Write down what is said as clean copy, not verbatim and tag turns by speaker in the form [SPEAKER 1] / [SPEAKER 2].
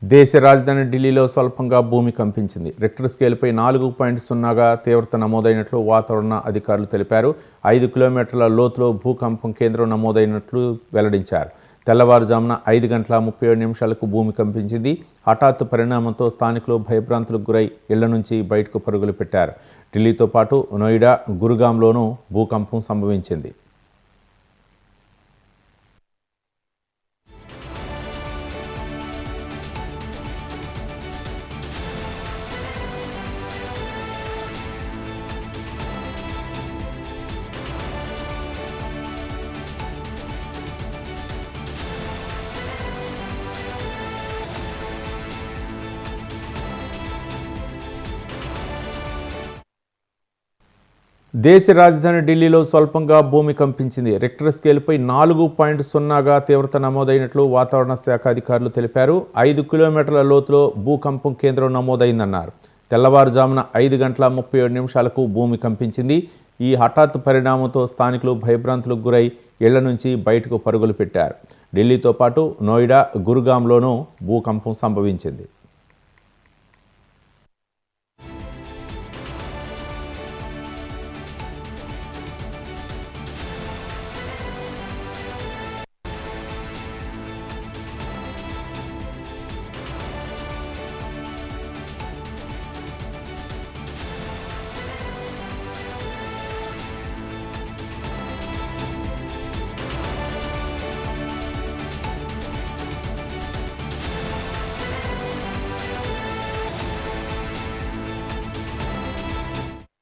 [SPEAKER 1] దేశ రాజధాని ఢిల్లీలో స్వల్పంగా భూమి కంపించింది. రిక్టర్ స్కేల్పై 4.0గా తీవ్రత నమోదైనట్లు వాతావరణ అధికారులు తెలిపారు. 5 కిలోమీటర్ల లోతులో భూకంపం కేంద్రం నమోదైనట్లు వెల్లడించారు. తెల్లవారుజామున 5 గంటల 37 నిమిషాలకు భూమి కంపించింది. హఠాత్తు పరిణామంతో స్థానికులు భయభ్రాంతులకు గురై ఇళ్ల నుంచి బయటకు పరుగులు పెట్టారు. ఢిల్లీతో పాటు నోయిడా, గురుగాంలోనూ భూకంపం సంభవించింది. దేశ రాజధాని ఢిల్లీలో స్వల్పంగా భూమి కంపించింది. రిక్టర్ స్కేల్పై 4.0గా తీవ్రత నమోదైనట్లు వాతావరణ శాఖ అధికారులు తెలిపారు. 5 కిలోమీటర్ల లోతులో భూకంపం కేంద్రం నమోదైందన్నారు. తెల్లవారుజామున 5 గంటల 37 నిమిషాలకు భూమి కంపించింది. ఈ హఠాత్తు పరిణామంతో స్థానికులు భయభ్రాంతులకు గురై ఇళ్ల నుంచి బయటకు పరుగులు పెట్టారు. ఢిల్లీతో పాటు నోయిడా, గురుగాంలోనూ భూకంపం సంభవించింది.